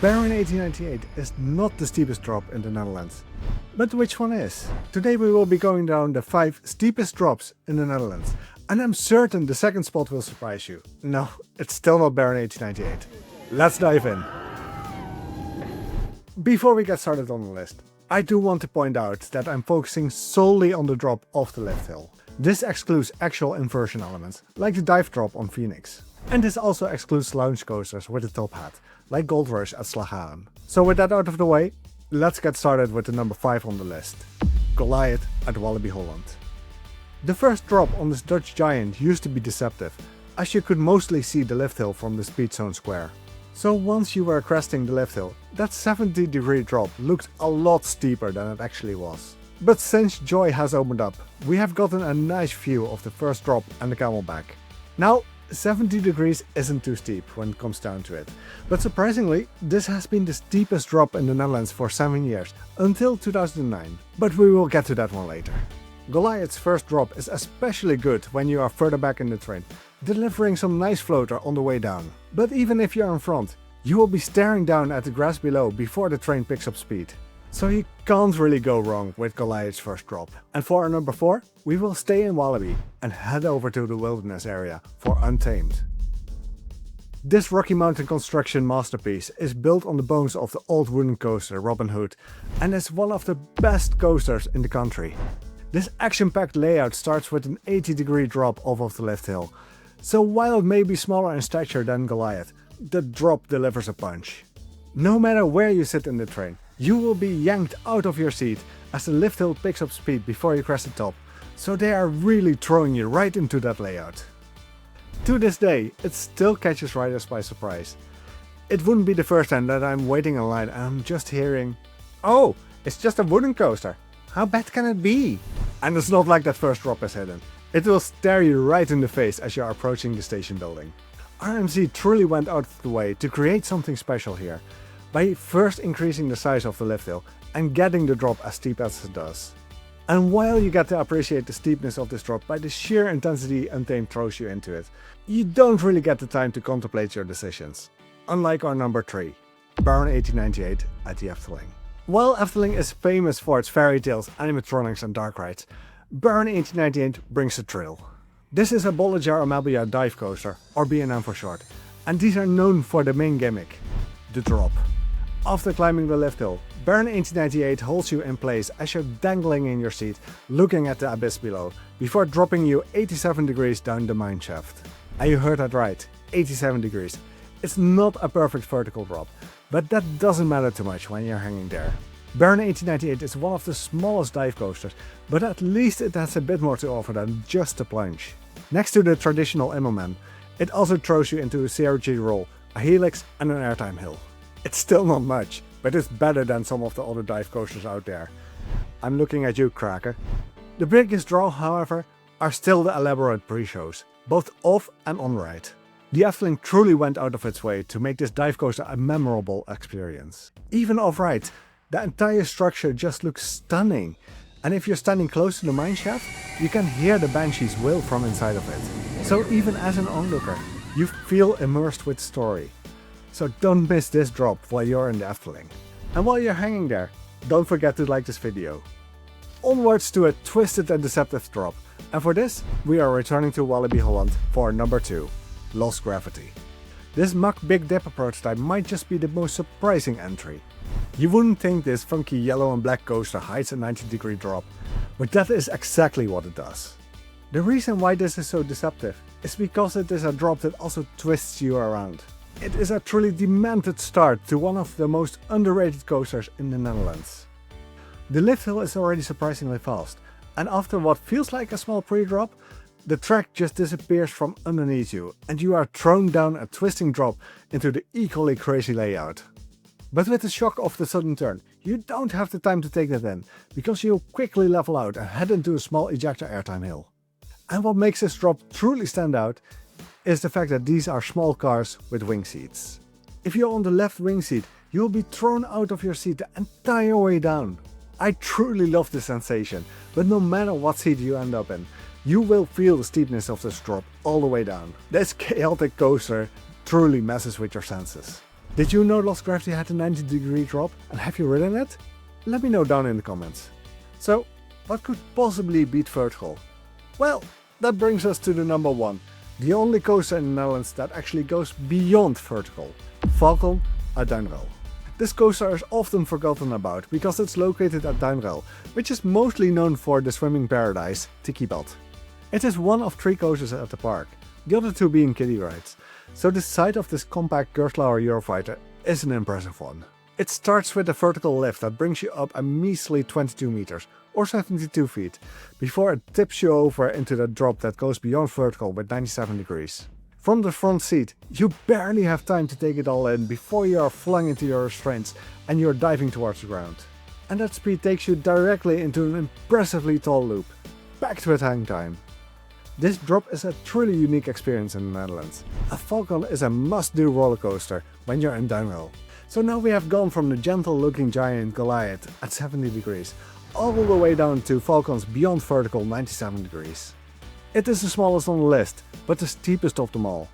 Baron 1898 is not the steepest drop in the Netherlands. But which one is? Today we will be going down the 5 steepest drops in the Netherlands. And I'm certain the second spot will surprise you. No, it's still not Baron 1898. Let's dive in. Before we get started on the list, I do want to point out that I'm focusing solely on the drop off the lift hill. This excludes actual inversion elements, like the dive drop on Fenix. And this also excludes lounge coasters with a top hat, like Gold Rush at Slagharen. So with that out of the way, let's get started with the number 5 on the list. Goliath at Walibi, Holland. The first drop on this Dutch giant used to be deceptive, as you could mostly see the lift hill from the speed zone square. So once you were cresting the lift hill, that 70-degree drop looked a lot steeper than it actually was. But since Joy has opened up, we have gotten a nice view of the first drop and the camelback. Now, 70 degrees isn't too steep when it comes down to it, but surprisingly, this has been the steepest drop in the Netherlands for 7 years, until 2009, but we will get to that one later. Goliath's first drop is especially good when you are further back in the train, delivering some nice floater on the way down. But even if you're in front, you will be staring down at the grass below before the train picks up speed. So you can't really go wrong with Goliath's first drop. And for our number 4, we will stay in Walibi and head over to the wilderness area for Untamed. This Rocky Mountain construction masterpiece is built on the bones of the old wooden coaster Robin Hood and is one of the best coasters in the country. This action-packed layout starts with an 80-degree drop off of the lift hill, so while it may be smaller in stature than Goliath, the drop delivers a punch. No matter where you sit in the train, you will be yanked out of your seat as the lift hill picks up speed before you crest the top, so they are really throwing you right into that layout. To this day, it still catches riders by surprise. It wouldn't be the first time that I'm waiting in line and I'm just hearing, "Oh, it's just a wooden coaster. How bad can it be?" And it's not like that first drop is hidden. It will stare you right in the face as you are approaching the station building. RMC truly went out of the way to create something special here, by first increasing the size of the lift hill and getting the drop as steep as it does. And while you get to appreciate the steepness of this drop by the sheer intensity Untamed throws you into it, you don't really get the time to contemplate your decisions. Unlike our number 3, Baron 1898 at the Efteling. While Efteling is famous for its fairy tales, animatronics and dark rides, Baron 1898 brings a thrill. This is a Bolliger Amelia dive coaster, or B&M for short, and these are known for the main gimmick, the drop. After climbing the lift hill, Baron 1898 holds you in place as you're dangling in your seat, looking at the abyss below, before dropping you 87 degrees down the mine shaft. And you heard that right, 87 degrees. It's not a perfect vertical drop, but that doesn't matter too much when you're hanging there. Baron 1898 is one of the smallest dive coasters, but at least it has a bit more to offer than just a plunge. Next to the traditional Immelman, it also throws you into a CRG roll, a helix and an airtime hill. It's still not much, but it's better than some of the other dive coasters out there. I'm looking at you, Cracker. The biggest draw, however, are still the elaborate pre-shows, both off and on ride. The Efteling truly went out of its way to make this dive coaster a memorable experience. Even off-ride, the entire structure just looks stunning, and if you're standing close to the mine shaft, you can hear the banshees wail from inside of it. So even as an onlooker, you feel immersed with story. So don't miss this drop while you're in the Efteling. And while you're hanging there, don't forget to like this video. Onwards to a twisted and deceptive drop, and for this, we are returning to Walibi, Holland for number 2, Lost Gravity. This Mach Big Dipper prototype might just be the most surprising entry. You wouldn't think this funky yellow and black coaster hides a 90-degree drop, but that is exactly what it does. The reason why this is so deceptive is because it is a drop that also twists you around. It is a truly demented start to one of the most underrated coasters in the Netherlands. The lift hill is already surprisingly fast, and after what feels like a small pre-drop, the track just disappears from underneath you and you are thrown down a twisting drop into the equally crazy layout. But with the shock of the sudden turn, you don't have the time to take that in, because you'll quickly level out and head into a small ejector airtime hill. And what makes this drop truly stand out is the fact that these are small cars with wing seats. If you're on the left wing seat, you'll be thrown out of your seat the entire way down. I truly love this sensation, but no matter what seat you end up in, you will feel the steepness of this drop all the way down. This chaotic coaster truly messes with your senses. Did you know Lost Gravity had a 90-degree drop, and have you ridden it? Let me know down in the comments. So, what could possibly beat vertical? Well, that brings us to the number 1, the only coaster in the Netherlands that actually goes beyond vertical, Falcon at Duinrell. This coaster is often forgotten about because it's located at Duinrell, which is mostly known for the swimming paradise, Tiki Belt. It is one of 3 coasters at the park, the other 2 being kiddie rides, so the sight of this compact Gerstlauer Eurofighter is an impressive one. It starts with a vertical lift that brings you up a measly 22 meters, or 72 feet, before it tips you over into the drop that goes beyond vertical with 97 degrees. From the front seat, you barely have time to take it all in before you are flung into your restraints and you are diving towards the ground. And that speed takes you directly into an impressively tall loop, packed with hang time. This drop is a truly unique experience in the Netherlands. A Falcon is a must-do roller coaster when you're in Duinrell. So now we have gone from the gentle-looking giant Goliath at 70 degrees all the way down to Falcon's beyond vertical 97 degrees. It is the smallest on the list, but the steepest of them all.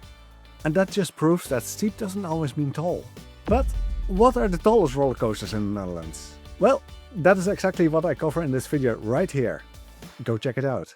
And that just proves that steep doesn't always mean tall. But what are the tallest roller coasters in the Netherlands? Well, that is exactly what I cover in this video right here. Go check it out.